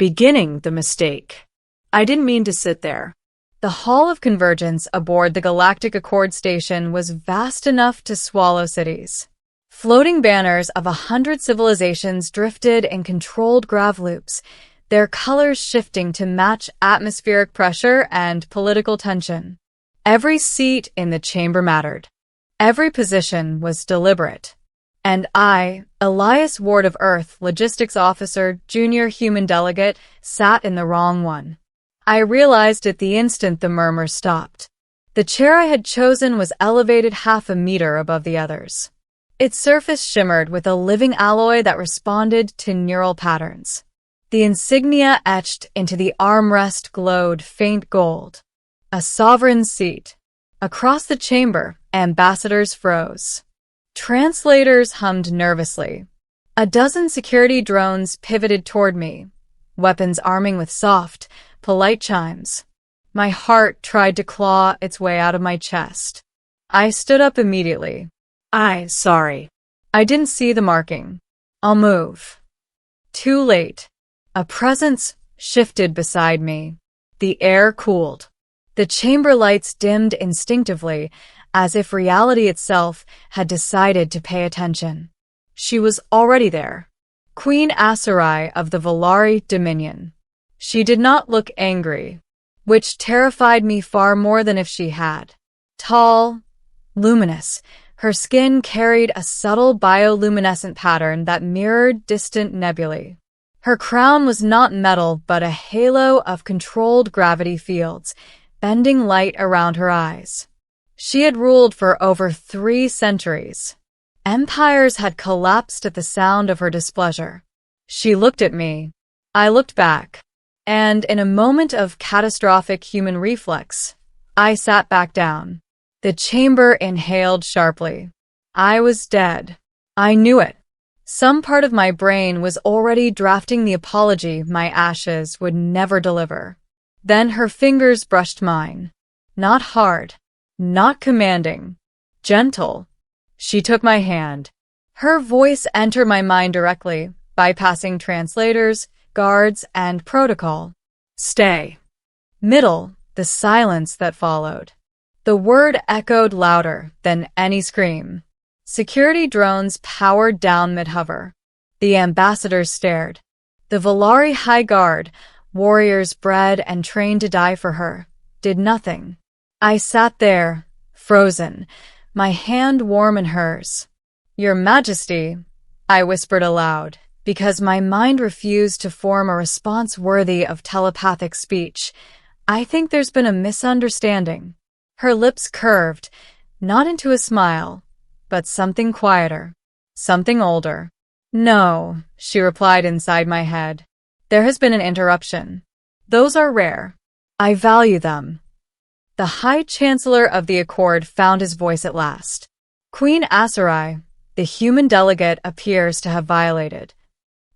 Beginning the mistake. I didn't mean to sit there. The Hall of Convergence aboard the Galactic Accord station was vast enough to swallow cities. Floating banners of 100 civilizations drifted in controlled grav loops, their colors shifting to match atmospheric pressure and political tension. Every seat in the chamber mattered. Every position was deliberate. And I, Elias Ward of Earth, Logistics Officer, Junior Human Delegate, sat in the wrong one. I realized at the instant the murmur stopped. The chair I had chosen was elevated half a meter above the others. Its surface shimmered with a living alloy that responded to neural patterns. The insignia etched into the armrest glowed faint gold. A sovereign seat. Across the chamber, ambassadors froze. Translators hummed nervously. A dozen security drones pivoted toward me, weapons arming with soft, polite chimes. My heart tried to claw its way out of my chest. I stood up immediately. Sorry. I didn't see the marking. I'll move. Too late. A presence shifted beside me. The air cooled. The chamber lights dimmed instinctively, as if reality itself had decided to pay attention. She was already there. Queen Asarai of the Volari Dominion. She did not look angry, which terrified me far more than if she had. Tall, luminous, her skin carried a subtle bioluminescent pattern that mirrored distant nebulae. Her crown was not metal but a halo of controlled gravity fields, bending light around her eyes. She had ruled for over 3 centuries. Empires had collapsed at the sound of her displeasure. She looked at me. I looked back. And in a moment of catastrophic human reflex, I sat back down. The chamber inhaled sharply. I was dead. I knew it. Some part of my brain was already drafting the apology my ashes would never deliver. Then her fingers brushed mine. Not hard. Not commanding. Gentle. She took my hand. Her voice entered my mind directly, bypassing translators, guards, and protocol. Stay. Middle, the silence that followed. The word echoed louder than any scream. Security drones powered down mid-hover. The ambassadors stared. The Volari High Guard, warriors bred and trained to die for her, did nothing. I sat there, frozen, my hand warm in hers. Your Majesty, I whispered aloud, because my mind refused to form a response worthy of telepathic speech. I think there's been a misunderstanding. Her lips curved, not into a smile, but something quieter, something older. No, she replied inside my head. There has been an interruption. Those are rare. I value them. The High Chancellor of the Accord found his voice at last. Queen Asarai, the human delegate, appears to have violated.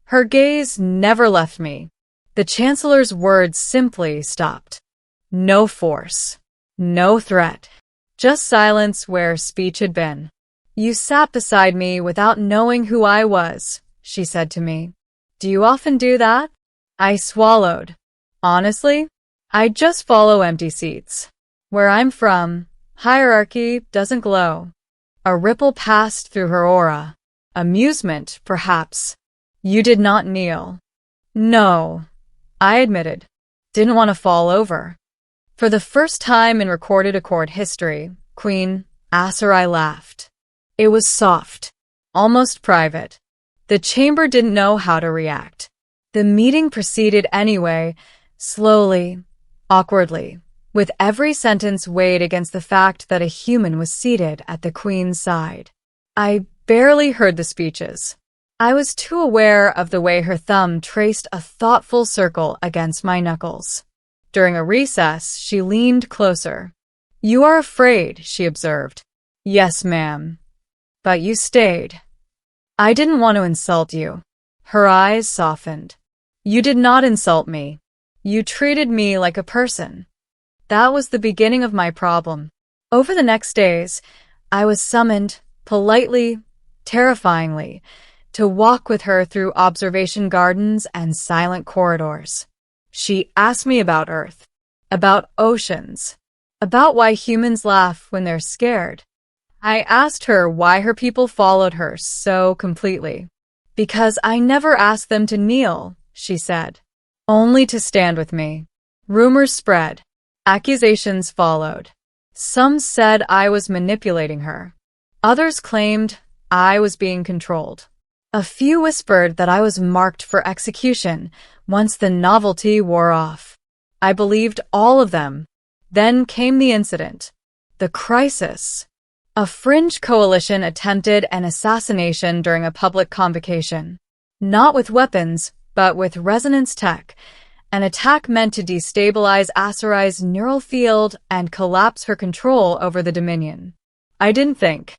Her gaze never left me. The Chancellor's words simply stopped. No force. No threat. Just silence where speech had been. You sat beside me without knowing who I was, she said to me. Do you often do that? I swallowed. Honestly, I just follow empty seats. Where I'm from, hierarchy doesn't glow. A ripple passed through her aura. Amusement, perhaps. You did not kneel. No, I admitted. Didn't want to fall over. For the first time in recorded Accord history, Queen Asarai laughed. It was soft, almost private. The chamber didn't know how to react. The meeting proceeded anyway, slowly, awkwardly, with every sentence weighed against the fact that a human was seated at the Queen's side. I barely heard the speeches. I was too aware of the way her thumb traced a thoughtful circle against my knuckles. During a recess, she leaned closer. You are afraid, she observed. Yes, ma'am. But you stayed. I didn't want to insult you. Her eyes softened. You did not insult me. You treated me like a person. That was the beginning of my problem. Over the next days, I was summoned, politely, terrifyingly, to walk with her through observation gardens and silent corridors. She asked me about Earth, about oceans, about why humans laugh when they're scared. I asked her why her people followed her so completely. Because I never asked them to kneel, she said. Only to stand with me. Rumors spread. Accusations followed. Some said I was manipulating her. Others claimed I was being controlled. A few whispered that I was marked for execution once the novelty wore off. I believed all of them. Then came the incident. The crisis. A fringe coalition attempted an assassination during a public convocation. Not with weapons, but with resonance tech. An attack meant to destabilize Asarai's neural field and collapse her control over the Dominion. I didn't think.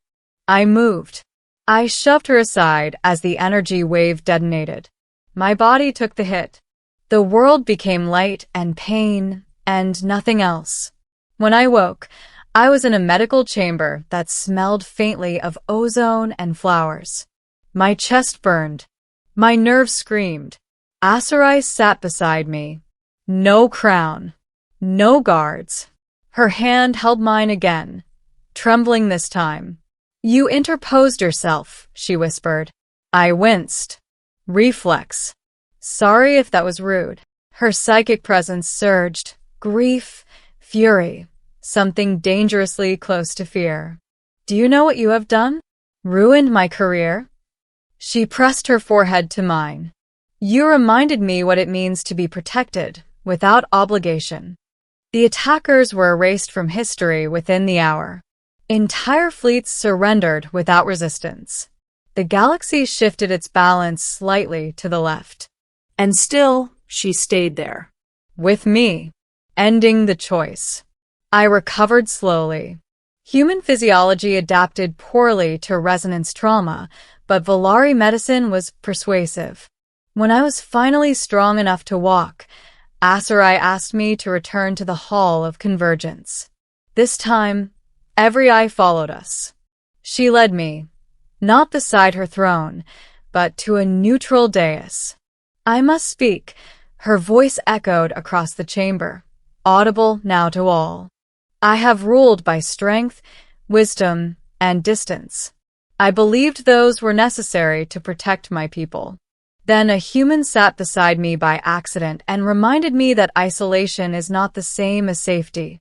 I moved. I shoved her aside as the energy wave detonated. My body took the hit. The world became light and pain and nothing else. When I woke, I was in a medical chamber that smelled faintly of ozone and flowers. My chest burned. My nerves screamed. Asarai sat beside me. No crown. No guards. Her hand held mine again, trembling this time. You interposed yourself, she whispered. I winced. Reflex. Sorry if that was rude. Her psychic presence surged. Grief, fury, something dangerously close to fear. Do you know what you have done? Ruined my career? She pressed her forehead to mine. You reminded me what it means to be protected, without obligation. The attackers were erased from history within the hour. Entire fleets surrendered without resistance. The galaxy shifted its balance slightly to the left. And still, she stayed there. With me, ending the choice. I recovered slowly. Human physiology adapted poorly to resonance trauma, but Valari medicine was persuasive. When I was finally strong enough to walk, Asarai asked me to return to the Hall of Convergence. This time, every eye followed us. She led me, not beside her throne, but to a neutral dais. I must speak. Her voice echoed across the chamber, audible now to all. I have ruled by strength, wisdom, and distance. I believed those were necessary to protect my people. Then a human sat beside me by accident and reminded me that isolation is not the same as safety.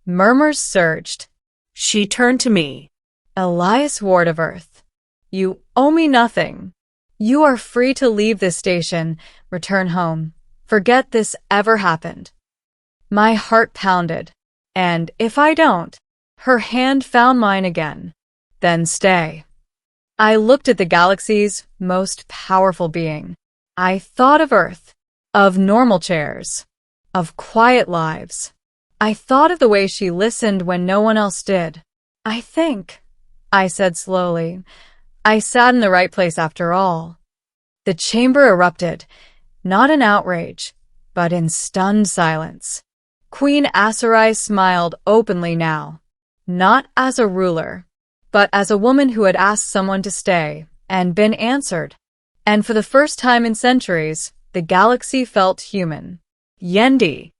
Murmurs surged. She turned to me. Elias Ward of Earth, you owe me nothing. You are free to leave this station, return home. Forget this ever happened. My heart pounded. And if I don't, her hand found mine again. Then stay. I looked at the galaxy's most powerful being. I thought of Earth, of normal chairs, of quiet lives. I thought of the way she listened when no one else did. I think, I said slowly, I sat in the right place after all. The chamber erupted, not in outrage, but in stunned silence. Queen Asarai smiled openly now, not as a ruler, but as a woman who had asked someone to stay and been answered. And for the first time in centuries, the galaxy felt human. Yendi,